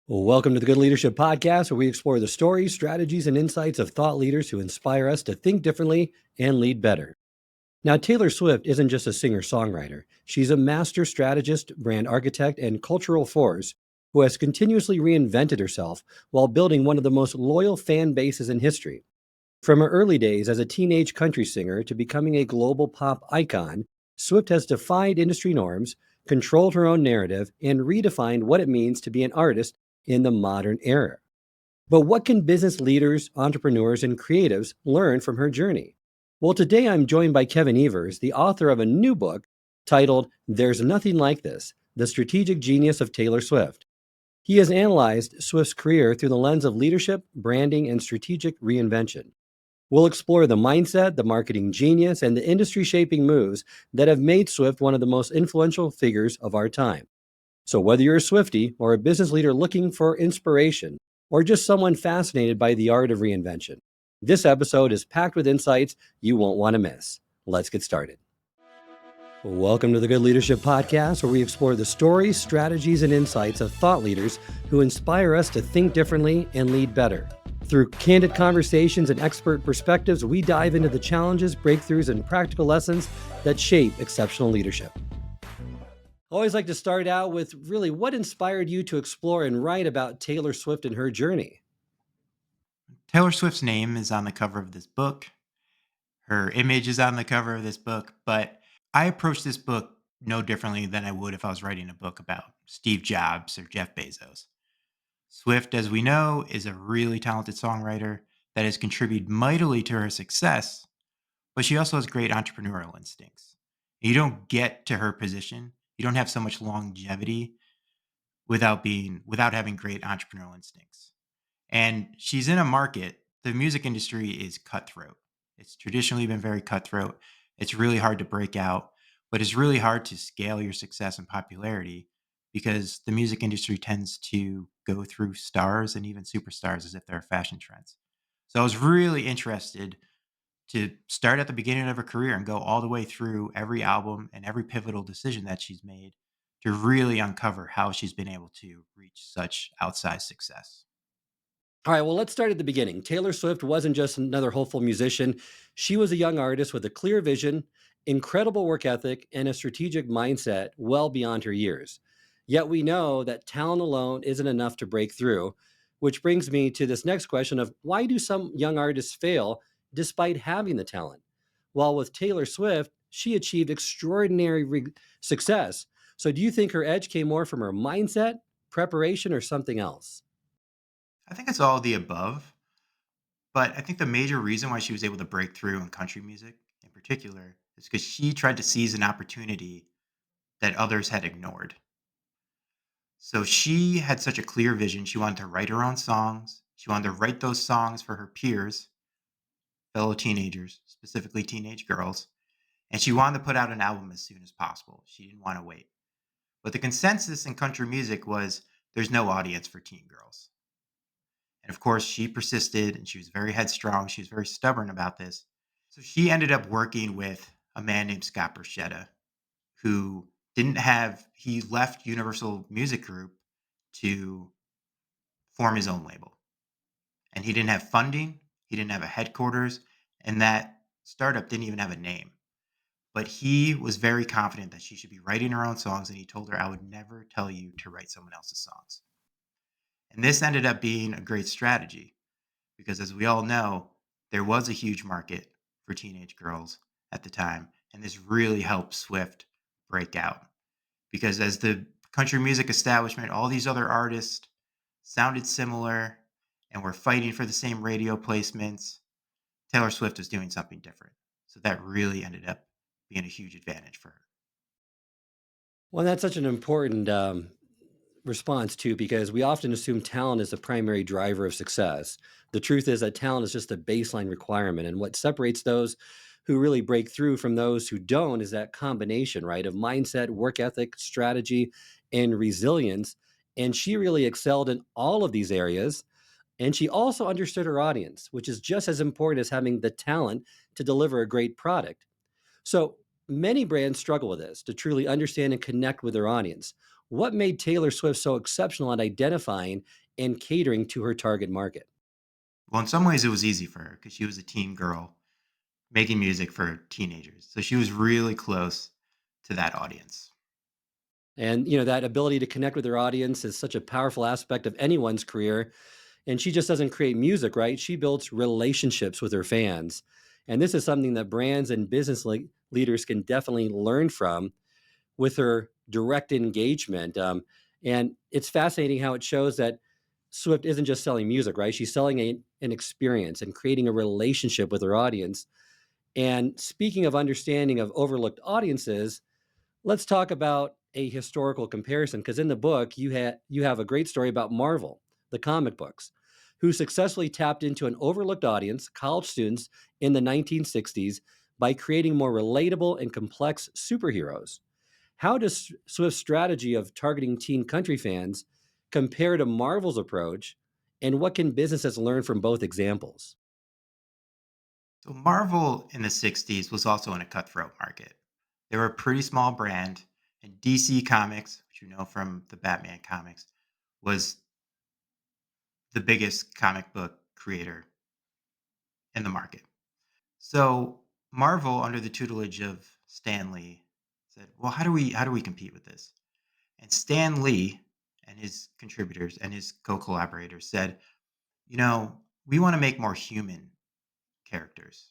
Welcome to the Good Leadership Podcast, where we explore the stories, strategies, and insights of thought leaders who inspire us to think differently and lead better. Now, Taylor Swift isn't just a singer-songwriter. She's a master strategist, brand architect, and cultural force who has continuously reinvented herself while building one of the most loyal fan bases in history. From her early days as a teenage country singer to becoming a global pop icon, Swift has defied industry norms, controlled her own narrative, and redefined what it means to be an artist in the modern era. But what can business leaders, entrepreneurs, and creatives learn from her journey? Well, today I'm joined by Kevin Evers, the author of a new book titled There's Nothing Like This: The Strategic Genius of Taylor Swift. He has analyzed Swift's career through the lens of leadership, branding, and strategic reinvention. We'll explore the mindset, the marketing genius, and the industry shaping moves that have made Swift one of the most influential figures of our time. So, whether you're a Swiftie or a business leader looking for inspiration, or just someone fascinated by the art of reinvention, this episode is packed with insights you won't want to miss. Let's get started. Welcome to the Good Leadership Podcast, where we explore the stories, strategies, and insights of thought leaders who inspire us to think differently and lead better. Through candid conversations and expert perspectives, we dive into the challenges, breakthroughs, and practical lessons that shape exceptional leadership. I always like to start out with really what inspired you to explore and write about Taylor Swift and her journey? Taylor Swift's name is on the cover of this book. Her image is on the cover of this book, but I approach this book no differently than I would if I was writing a book about Steve Jobs or Jeff Bezos. Swift, as we know, is a really talented songwriter that has contributed mightily to her success, but she also has great entrepreneurial instincts. You don't get to her position, you don't have so much longevity without having great entrepreneurial instincts. And she's in a market, the music industry is cutthroat. It's traditionally been very cutthroat. It's really hard to break out, but it's really hard to scale your success and popularity because the music industry tends to go through stars and even superstars as if they're fashion trends. So I was really interested to start at the beginning of her career and go all the way through every album and every pivotal decision that she's made to really uncover how she's been able to reach such outsized success. All right, well, let's start at the beginning. Taylor Swift wasn't just another hopeful musician. She was a young artist with a clear vision, incredible work ethic, and a strategic mindset well beyond her years. Yet we know that talent alone isn't enough to break through, which brings me to this next question of why do some young artists fail despite having the talent? While with Taylor Swift, she achieved extraordinary success. So do you think her edge came more from her mindset, preparation, or something else? I think it's all of the above, but I think the major reason why she was able to break through in country music in particular is because she tried to seize an opportunity that others had ignored. So she had such a clear vision. She wanted to write her own songs. She wanted to write those songs for her peers, fellow teenagers, specifically teenage girls. And she wanted to put out an album as soon as possible. She didn't want to wait. But the consensus in country music was there's no audience for teen girls. And of course, she persisted and she was very headstrong. She was very stubborn about this. So she ended up working with a man named Scott Borchetta, who he left Universal Music Group to form his own label. And he didn't have funding, he didn't have a headquarters, and that startup didn't even have a name. But he was very confident that she should be writing her own songs. And he told her, I would never tell you to write someone else's songs. And this ended up being a great strategy because, as we all know, there was a huge market for teenage girls at the time. And this really helped Swift break out because, as the country music establishment, all these other artists sounded similar and were fighting for the same radio placements. Taylor Swift was doing something different. So that really ended up being a huge advantage for her. Well, that's such an important response too, because we often assume talent is the primary driver of success. The truth is that talent is just a baseline requirement, and what separates those who really break through from those who don't is that combination, right, of mindset, work ethic, strategy, and resilience. And she really excelled in all of these areas. And she also understood her audience, which is just as important as having the talent to deliver a great product. So many brands struggle with this to truly understand and connect with their audience. What made Taylor Swift so exceptional at identifying and catering to her target market? Well, in some ways, it was easy for her because she was a teen girl making music for teenagers. So she was really close to that audience. And that ability to connect with her audience is such a powerful aspect of anyone's career. And she just doesn't create music, right? She builds relationships with her fans. And this is something that brands and business leaders can definitely learn from with her direct engagement. And it's fascinating how it shows that Swift isn't just selling music, right? She's selling an experience and creating a relationship with her audience. And speaking of understanding of overlooked audiences, let's talk about a historical comparison because in the book you have a great story about Marvel, the comic books, who successfully tapped into an overlooked audience, college students in the 1960s, by creating more relatable and complex superheroes. How does Swift's strategy of targeting teen country fans compare to Marvel's approach, and what can businesses learn from both examples? So Marvel in the 60s was also in a cutthroat market. They were a pretty small brand, and DC Comics, which you know from the Batman comics, was the biggest comic book creator in the market. So Marvel, under the tutelage of Stan Lee, said, "Well, how do we compete with this?" And Stan Lee and his contributors and his co-collaborators said, we want to make more human characters.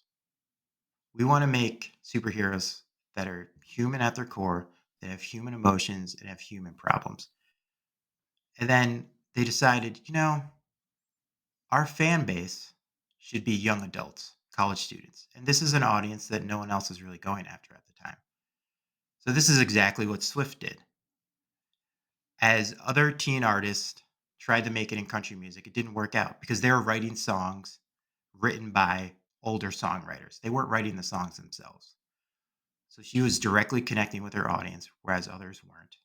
We want to make superheroes that are human at their core, that have human emotions and have human problems. And then they decided, our fan base should be young adults, college students. And this is an audience that no one else is really going after at the time. So this is exactly what Swift did. As other teen artists tried to make it in country music, it didn't work out because they were writing songs written by older songwriters. They weren't writing the songs themselves. So she was directly connecting with her audience, whereas others weren't.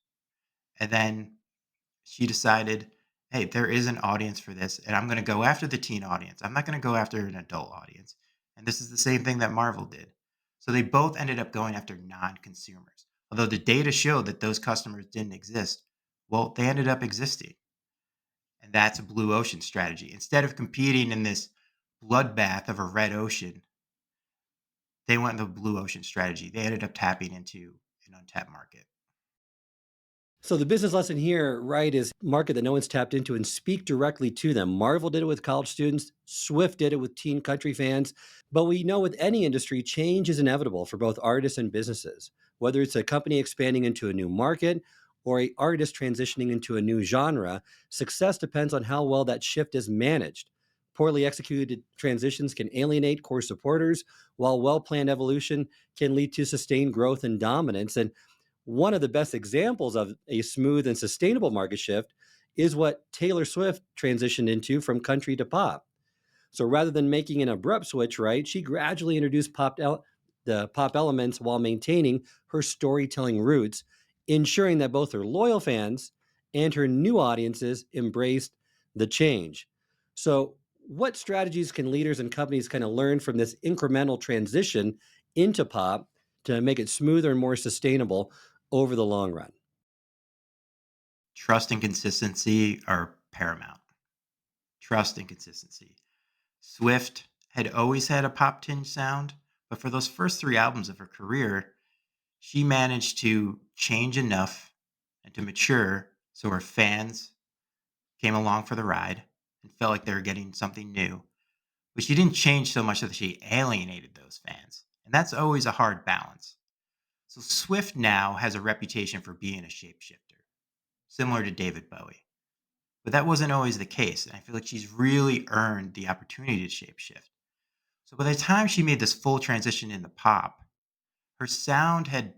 And then she decided, hey, there is an audience for this, and I'm going to go after the teen audience. I'm not going to go after an adult audience. And this is the same thing that Marvel did. So they both ended up going after non consumers. Although the data showed that those customers didn't exist, well, they ended up existing. And that's a blue ocean strategy. Instead of competing in this bloodbath of a red ocean, they went the blue ocean strategy. They ended up tapping into an untapped market. So the business lesson here, right, is market that no one's tapped into and speak directly to them. Marvel did it with college students. Swift did it with teen country fans. But we know with any industry, change is inevitable for both artists and businesses. Whether it's a company expanding into a new market or a artist transitioning into a new genre, success depends on how well that shift is managed. Poorly executed transitions can alienate core supporters, while well-planned evolution can lead to sustained growth and dominance. And one of the best examples of a smooth and sustainable market shift is what Taylor Swift transitioned into from country to pop. So rather than making an abrupt switch, right, she gradually introduced the pop elements while maintaining her storytelling roots, ensuring that both her loyal fans and her new audiences embraced the change. So, what strategies can leaders and companies kind of learn from this incremental transition into pop to make it smoother and more sustainable over the long run? Trust and consistency are paramount. Trust and consistency. Swift had always had a pop tinge sound, but for those first three albums of her career, she managed to change enough and to mature so her fans came along for the ride and felt like they were getting something new. But she didn't change so much that she alienated those fans. And that's always a hard balance. So Swift now has a reputation for being a shapeshifter, similar to David Bowie. But that wasn't always the case. And I feel like she's really earned the opportunity to shapeshift. So by the time she made this full transition into pop, her sound had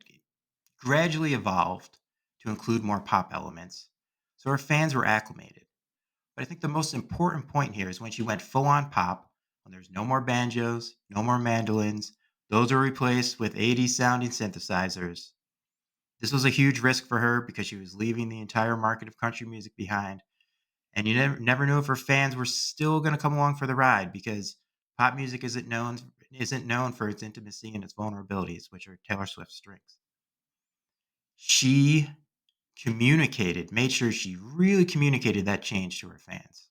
gradually evolved to include more pop elements. So her fans were acclimated. But I think the most important point here is when she went full on pop, when there's no more banjos, no more mandolins, those are replaced with 80s sounding synthesizers. This was a huge risk for her because she was leaving the entire market of country music behind. And you never knew if her fans were still going to come along for the ride because pop music isn't known for its intimacy and its vulnerabilities, which are Taylor Swift's strengths. She made sure she really communicated that change to her fans.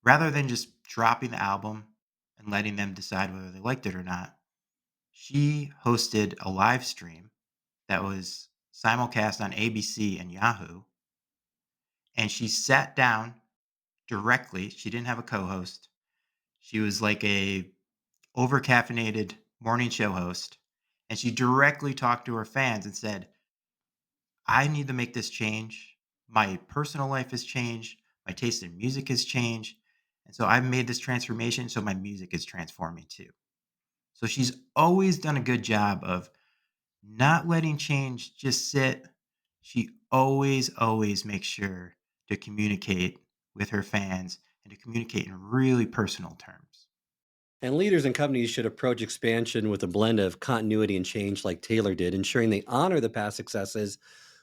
Rather than just dropping the album and letting them decide whether they liked it or not, she hosted a live stream that was simulcast on ABC and Yahoo. And she sat down directly. She didn't have a co-host. She was like a over-caffeinated morning show host. And she directly talked to her fans and said, I need to make this change. My personal life has changed. My taste in music has changed. And so I've made this transformation. So my music is transforming too. So she's always done a good job of not letting change just sit. She always makes sure to communicate with her fans and to communicate in really personal terms. And leaders and companies should approach expansion with a blend of continuity and change, like Taylor did, ensuring they honor the past successes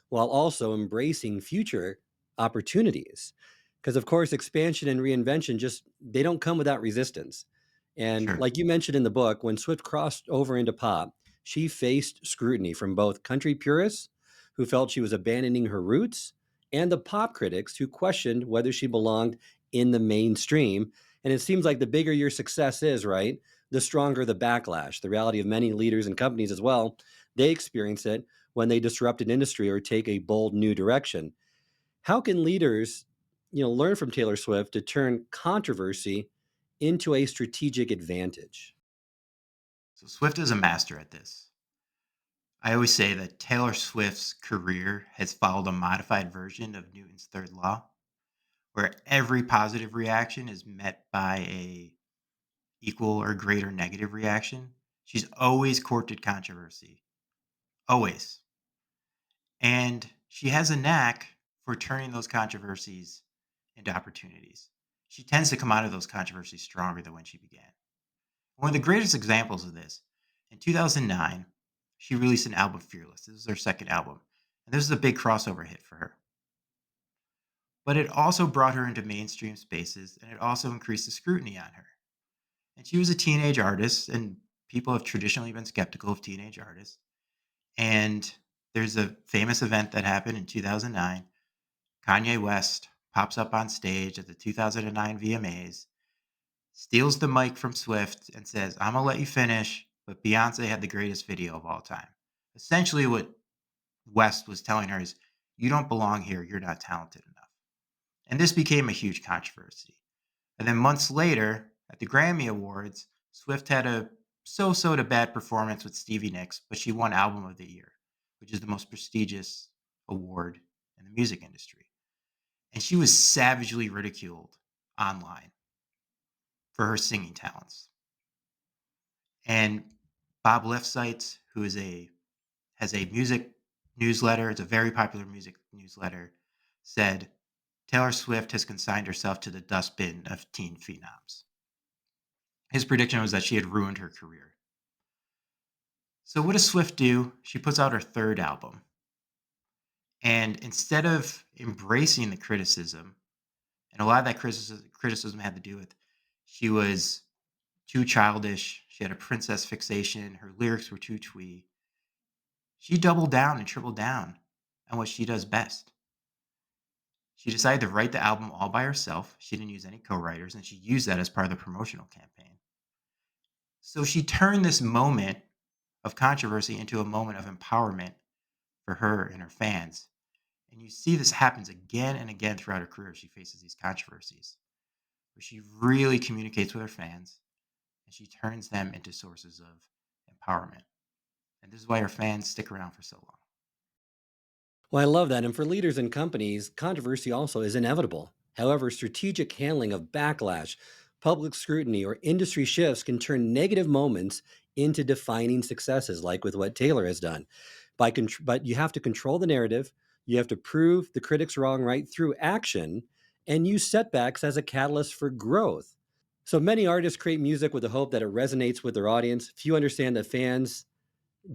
while also embracing future opportunities. Because, of course, expansion and reinvention just they don't come without resistance. And Sure. like you mentioned in the book, when Swift crossed over into pop, she faced scrutiny from both country purists who felt she was abandoning her roots and the pop critics who questioned whether she belonged in the mainstream. And it seems like the bigger your success is, right, the stronger the backlash. The reality of many leaders and companies as well, they experience it when they disrupt an industry or take a bold new direction. How can leaders, learn from Taylor Swift to turn controversy into a strategic advantage? So Swift is a master at this. I always say that Taylor Swift's career has followed a modified version of Newton's third law, where every positive reaction is met by a equal or greater negative reaction. She's always courted controversy. Always. And she has a knack for turning those controversies into opportunities. She tends to come out of those controversies stronger than when she began. One of the greatest examples of this, in 2009, she released an album, Fearless. This is her second album. And this is a big crossover hit for her. But it also brought her into mainstream spaces and it also increased the scrutiny on her. And she was a teenage artist, and people have traditionally been skeptical of teenage artists. And there's a famous event that happened in 2009. Kanye West pops up on stage at the 2009 VMAs, steals the mic from Swift, and says, I'm going to let you finish, but Beyonce had the greatest video of all time. Essentially, what West was telling her is, you don't belong here. You're not talented enough. And this became a huge controversy. And then months later, at the Grammy Awards, Swift had a so to bad performance with Stevie Nicks, but she won Album of the Year, which is the most prestigious award in the music industry. And she was savagely ridiculed online for her singing talents. And Bob Lefsite, who has a music newsletter, it's a very popular music newsletter, said Taylor Swift has consigned herself to the dustbin of teen phenoms. His prediction was that she had ruined her career. So what does Swift do? She puts out her third album. And instead of embracing the criticism, and a lot of that criticism had to do with she was too childish, she had a princess fixation, her lyrics were too twee. She doubled down and tripled down on what she does best. She decided to write the album all by herself. She didn't use any co-writers, and she used that as part of the promotional campaign. So she turned this moment of controversy into a moment of empowerment for her and her fans. And you see this happens again and again throughout her career. She faces these controversies where she really communicates with her fans and she turns them into sources of empowerment. And this is why her fans stick around for so long. Well, I love that. And for leaders and companies, controversy also is inevitable. However, strategic handling of backlash, public scrutiny, or industry shifts can turn negative moments into defining successes, like with what Taylor has done. But you have to control the narrative. You have to prove the critics wrong right through action and use setbacks as a catalyst for growth. So many artists create music with the hope that it resonates with their audience. Few understand that fans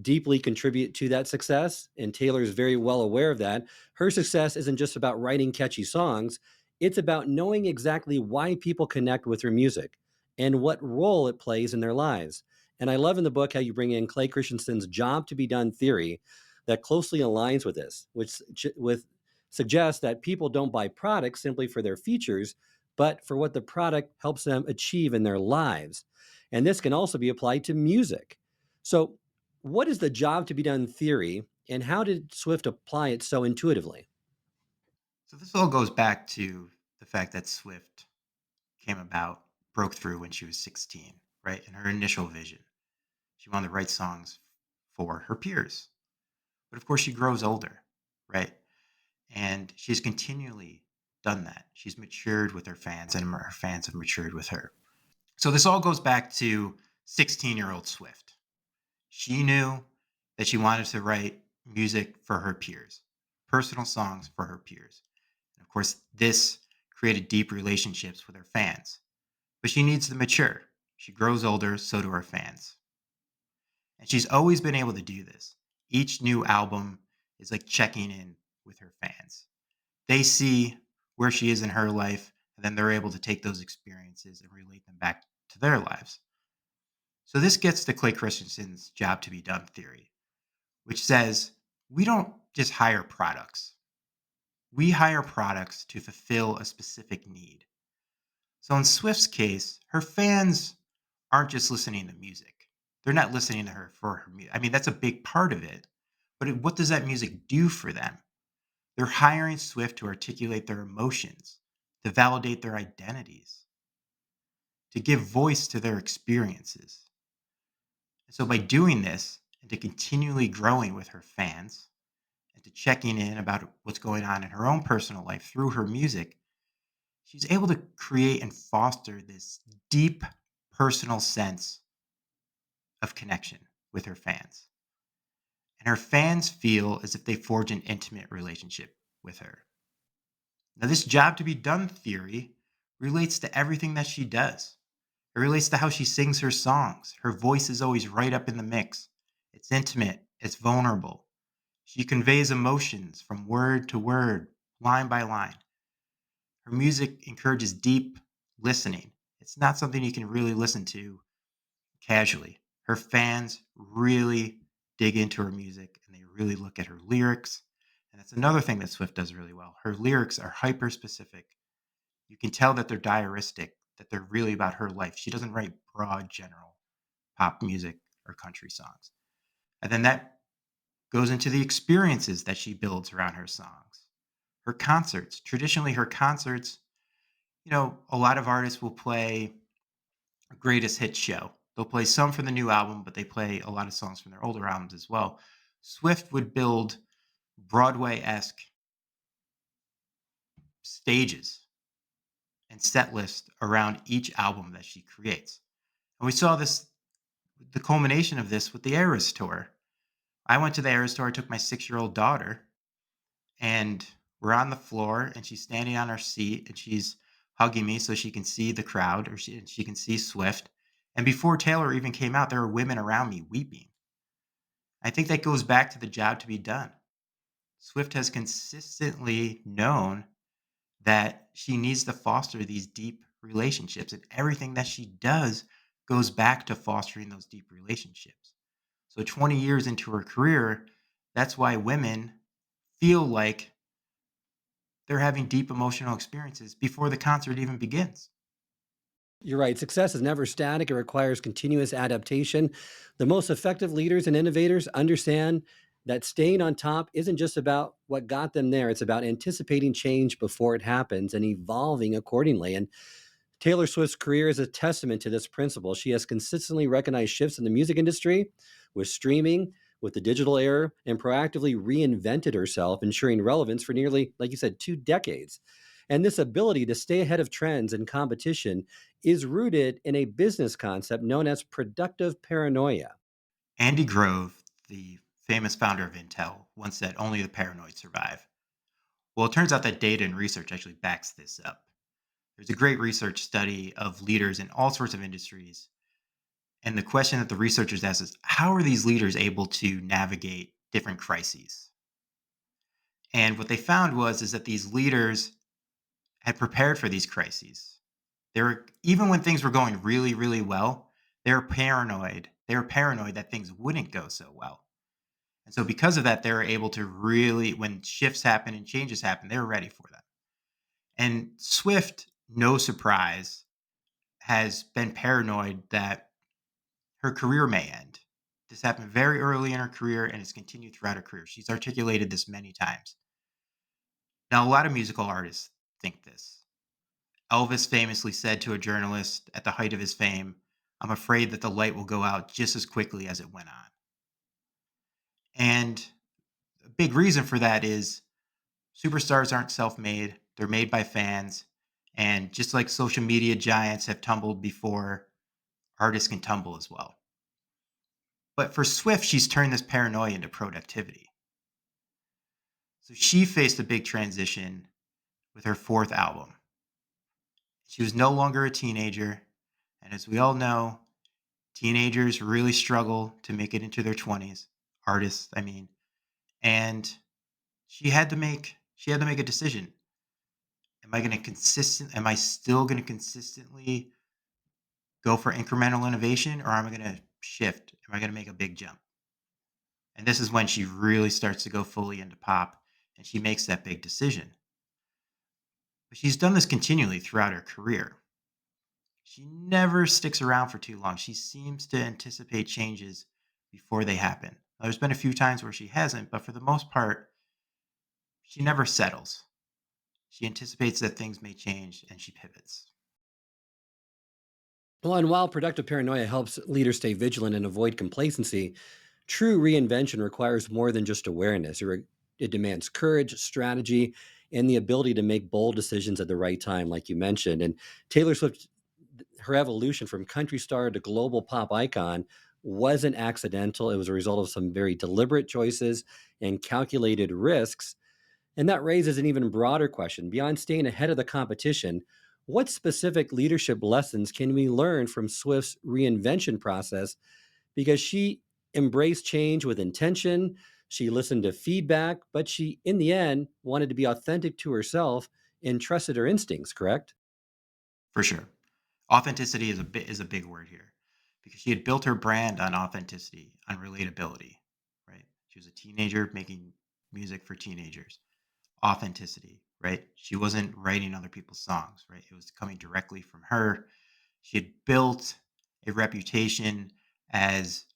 deeply contribute to that success, and Taylor is very well aware of that. Her success isn't just about writing catchy songs, it's about knowing exactly why people connect with her music and what role it plays in their lives. And I love in the book how you bring in Clay Christensen's job to be done theory. that closely aligns with this, with suggests that people don't buy products simply for their features, but for what the product helps them achieve in their lives. And this can also be applied to music. So, what is the job to be done theory, and how did Swift apply it so intuitively? So this all goes back to the fact that Swift came about, broke through when she was 16, right? In her initial vision, she wanted to write songs for her peers. But of course, she grows older, right? And she's continually done that. She's matured with her fans, and her fans have matured with her. So this all goes back to 16-year-old Swift. She knew that she wanted to write music for her peers, personal songs for her peers. And of course, this created deep relationships with her fans. But she needs to mature. She grows older, so do her fans. And she's always been able to do this. Each new album is like checking in with her fans. They see where she is in her life, and then they're able to take those experiences and relate them back to their lives. So this gets to Clay Christensen's job to be done theory, which says we don't just hire products. We hire products to fulfill a specific need. So in Swift's case, her fans aren't just listening to music. They're not listening to her for her music. I mean, that's a big part of it. But what does that music do for them? They're hiring Swift to articulate their emotions, to validate their identities, to give voice to their experiences. And so by doing this and to continually growing with her fans and to checking in about what's going on in her own personal life through her music, she's able to create and foster this deep personal sense of connection with her fans. And her fans feel as if they forge an intimate relationship with her. Now, this job to be done theory relates to everything that she does. It relates to how she sings her songs. Her voice is always right up in the mix. It's intimate, it's vulnerable. She conveys emotions from word to word, line by line. Her music encourages deep listening. It's not something you can really listen to casually. Her fans really dig into her music and they really look at her lyrics. And that's another thing that Swift does really well. Her lyrics are hyper specific. You can tell that they're diaristic, that they're really about her life. She doesn't write broad, general pop music or country songs. And then that goes into the experiences that she builds around her songs. Her concerts, traditionally, her concerts, a lot of artists will play a greatest hits show. They'll play some from the new album, but they play a lot of songs from their older albums as well. Swift would build Broadway esque stages and set list around each album that she creates. And we saw the culmination of this with the Eras tour. I went to the Eras tour, I took my 6-year-old daughter, and we're on the floor, and she's standing on her seat, and she's hugging me so she can see the crowd, or she can see Swift. And before Taylor even came out, there were women around me weeping. I think that goes back to the job to be done. Swift has consistently known that she needs to foster these deep relationships, and everything that she does goes back to fostering those deep relationships. So 20 years into her career, that's why women feel like they're having deep emotional experiences before the concert even begins. You're right. Success is never static. It requires continuous adaptation. The most effective leaders and innovators understand that staying on top isn't just about what got them there. It's about anticipating change before it happens and evolving accordingly. And Taylor Swift's career is a testament to this principle. She has consistently recognized shifts in the music industry with streaming, with the digital era, and proactively reinvented herself, ensuring relevance for nearly, like you said, 2 decades. And this ability to stay ahead of trends and competition is rooted in a business concept known as productive paranoia. Andy Grove, the famous founder of Intel, once said only the paranoid survive. Well, it turns out that data and research actually backs this up. There's a great research study of leaders in all sorts of industries. And the question that the researchers asked is, how are these leaders able to navigate different crises? And what they found was is that these leaders had prepared for these crises. They were, even when things were going really, really well, they were paranoid. They were paranoid that things wouldn't go so well. And so because of that, they were able to really, when shifts happen and changes happen, they were ready for them. And Swift, no surprise, has been paranoid that her career may end. This happened very early in her career and it's continued throughout her career. She's articulated this many times. Now, a lot of musical artists think this. Elvis famously said to a journalist at the height of his fame, "I'm afraid that the light will go out just as quickly as it went on." And a big reason for that is superstars aren't self made, they're made by fans. And just like social media giants have tumbled before, artists can tumble as well. But for Swift, she's turned this paranoia into productivity. So she faced a big transition with her fourth album. She was no longer a teenager. And as we all know, teenagers really struggle to make it into their 20s, artists, I mean. And she had to make a decision. Am I still going to consistently go for incremental innovation or am I going to shift? Am I going to make a big jump? And this is when she really starts to go fully into pop and she makes that big decision. But she's done this continually throughout her career. She never sticks around for too long. She seems to anticipate changes before they happen. Now, there's been a few times where she hasn't, but for the most part, she never settles. She anticipates that things may change and she pivots. Well, and while productive paranoia helps leaders stay vigilant and avoid complacency, true reinvention requires more than just awareness. It demands courage, strategy, and the ability to make bold decisions at the right time, like you mentioned. And Taylor Swift, her evolution from country star to global pop icon wasn't accidental. It was a result of some very deliberate choices and calculated risks. And that raises an even broader question. Beyond staying ahead of the competition, what specific leadership lessons can we learn from Swift's reinvention process? Because she embraced change with intention, she listened to feedback, but she, in the end, wanted to be authentic to herself and trusted her instincts, correct? For sure. Authenticity is a big word here because she had built her brand on authenticity, on relatability, right? She was a teenager making music for teenagers. Authenticity, right? She wasn't writing other people's songs, right? It was coming directly from her. She had built a reputation as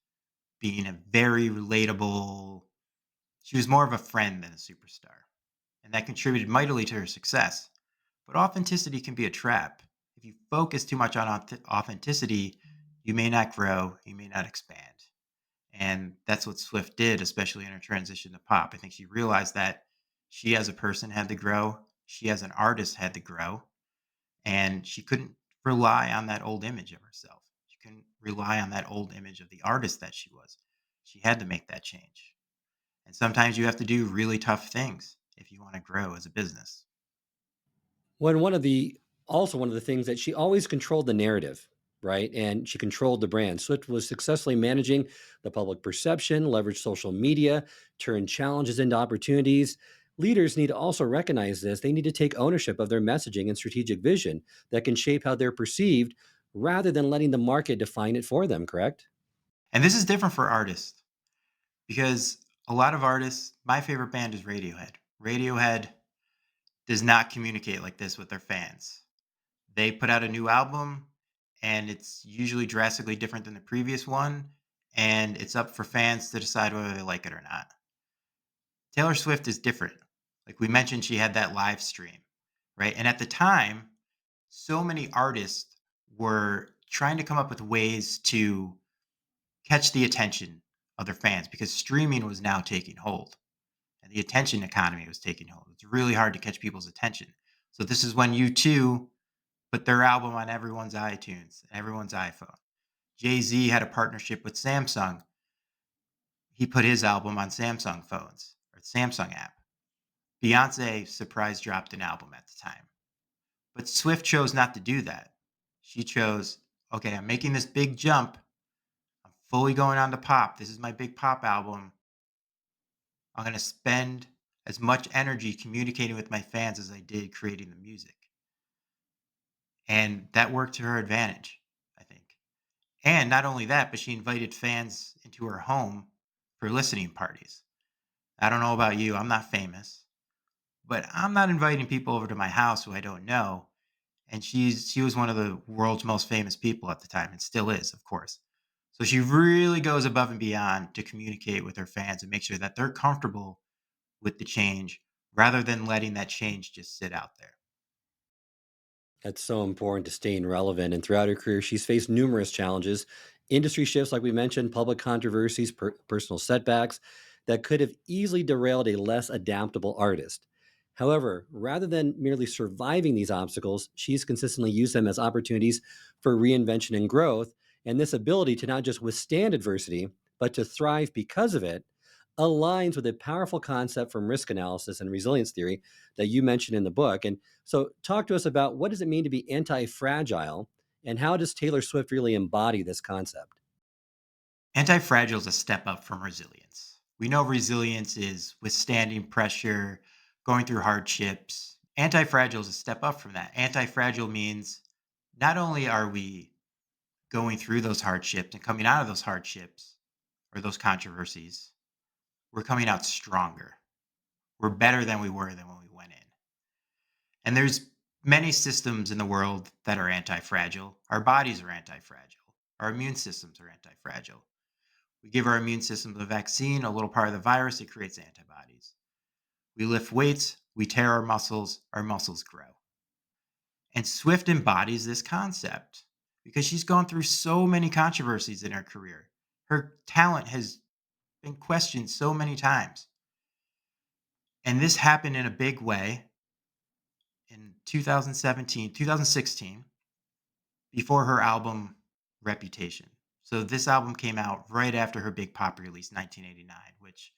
being a very relatable. She was more of a friend than a superstar, and that contributed mightily to her success. But authenticity can be a trap. If you focus too much on authenticity, you may not grow, you may not expand. And that's what Swift did, especially in her transition to pop. I think she realized that she as a person had to grow, she as an artist had to grow, and she couldn't rely on that old image of herself. She couldn't rely on that old image of the artist that she was. She had to make that change. And sometimes you have to do really tough things if you want to grow as a business. When one of the things that she always controlled the narrative, right? And she controlled the brand. Swift was successfully managing the public perception, leveraged social media, turned challenges into opportunities. Leaders need to also recognize this. They need to take ownership of their messaging and strategic vision that can shape how they're perceived rather than letting the market define it for them, correct? And this is different for artists because a lot of artists, my favorite band is Radiohead. Radiohead does not communicate like this with their fans. They put out a new album and it's usually drastically different than the previous one. And it's up for fans to decide whether they like it or not. Taylor Swift is different. Like we mentioned, she had that live stream, right? And at the time, so many artists were trying to come up with ways to catch the attention of their fans because streaming was now taking hold and the attention economy was taking hold. It's really hard to catch people's attention. So this is when U2 put their album on everyone's iTunes, everyone's iPhone. Jay-Z had a partnership with Samsung. He put his album on Samsung phones or Samsung app. Beyonce surprise dropped an album at the time. But Swift chose not to do that. She chose, okay, I'm making this big jump. I'm fully going on to pop. This is my big pop album. I'm going to spend as much energy communicating with my fans as I did creating the music. And that worked to her advantage, I think. And not only that, but she invited fans into her home for listening parties. I don't know about you, I'm not famous, but I'm not inviting people over to my house who I don't know. And she was one of the world's most famous people at the time and still is, of course. So she really goes above and beyond to communicate with her fans and make sure that they're comfortable with the change rather than letting that change just sit out there. That's so important to staying relevant. And throughout her career, she's faced numerous challenges, industry shifts, like we mentioned, public controversies, personal setbacks that could have easily derailed a less adaptable artist. However, rather than merely surviving these obstacles, she's consistently used them as opportunities for reinvention and growth. And this ability to not just withstand adversity, but to thrive because of it aligns with a powerful concept from risk analysis and resilience theory that you mentioned in the book. And so, talk to us about what does it mean to be anti-fragile, and how does Taylor Swift really embody this concept? Anti-fragile is a step up from resilience. We know resilience is withstanding pressure, going through hardships. Anti-fragile is a step up from that. Anti-fragile means not only are we going through those hardships and coming out of those hardships or those controversies, we're coming out stronger. We're better than we were than when we went in. And there's many systems in the world that are anti-fragile. Our bodies are anti-fragile. Our immune systems are anti-fragile. We give our immune system the vaccine, a little part of the virus, it creates antibodies. We lift weights, we tear our muscles grow. And Swift embodies this concept because she's gone through so many controversies in her career. Her talent has been questioned so many times. And this happened in a big way in 2016, before her album Reputation. So this album came out right after her big pop release, 1989, which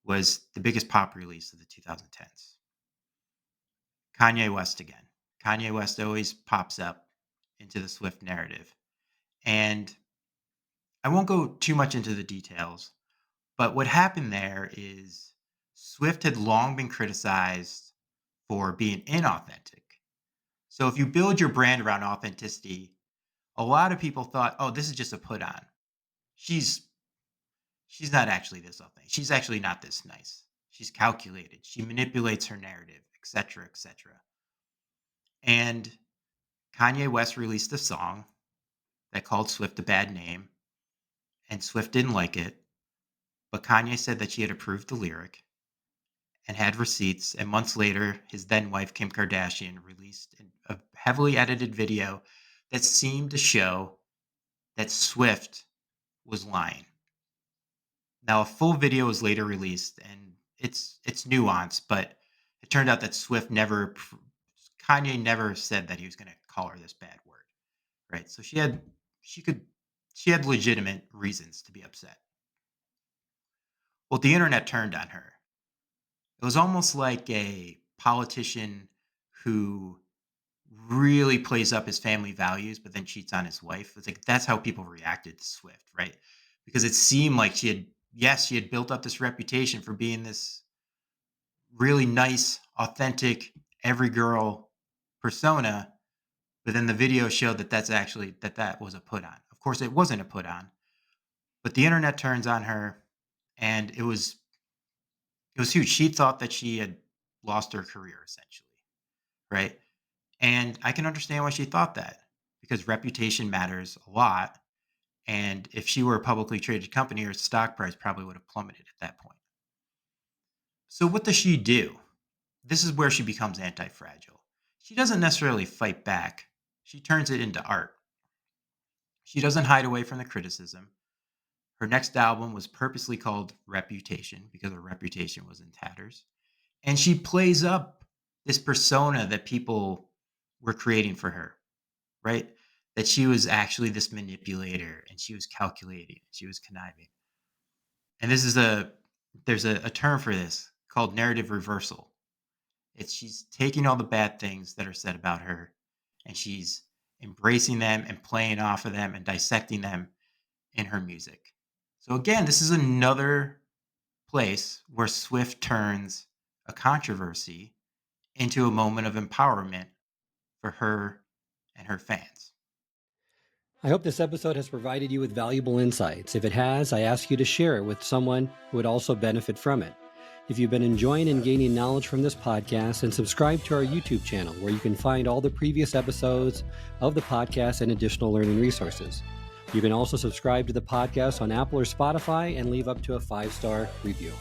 was the biggest pop release of the 2010s. Kanye West again. Kanye West always pops up into the Swift narrative. And I won't go too much into the details, but what happened there is Swift had long been criticized for being inauthentic. So if you build your brand around authenticity, a lot of people thought, "Oh, this is just a put on. She's she's not actually this authentic. She's actually not this nice. She's calculated. She manipulates her narrative, etc., etc." And Kanye West released a song that called Swift a bad name, and Swift didn't like it, but Kanye said that she had approved the lyric and had receipts, and months later, his then wife Kim Kardashian released a heavily edited video that seemed to show that Swift was lying. Now, a full video was later released, and it's nuanced, but it turned out that Kanye never said that he was going to call her this bad word, right? So she could she had legitimate reasons to be upset. Well, the internet turned on her. It was almost like a politician who really plays up his family values, but then cheats on his wife. It's like that's how people reacted to Swift, right? Because it seemed like she had built up this reputation for being this really nice, authentic, every girl persona, but then the video showed that that was a put on. Of course, it wasn't a put on, but the internet turns on her, and it was huge. She thought that she had lost her career essentially, right? And I can understand why she thought that because reputation matters a lot. And if she were a publicly traded company, her stock price probably would have plummeted at that point. So, what does she do? This is where she becomes anti fragile. She doesn't necessarily fight back, she turns it into art. She doesn't hide away from the criticism. Her next album was purposely called Reputation because her reputation was in tatters. And she plays up this persona that people were creating for her, right? That she was actually this manipulator and she was calculating, she was conniving. And there's a term for this called narrative reversal. It's she's taking all the bad things that are said about her and she's embracing them and playing off of them and dissecting them in her music. So again, this is another place where Swift turns a controversy into a moment of empowerment for her and her fans. I hope this episode has provided you with valuable insights. If it has, I ask you to share it with someone who would also benefit from it. If you've been enjoying and gaining knowledge from this podcast, then subscribe to our YouTube channel where you can find all the previous episodes of the podcast and additional learning resources. You can also subscribe to the podcast on Apple or Spotify and leave up to a 5-star review.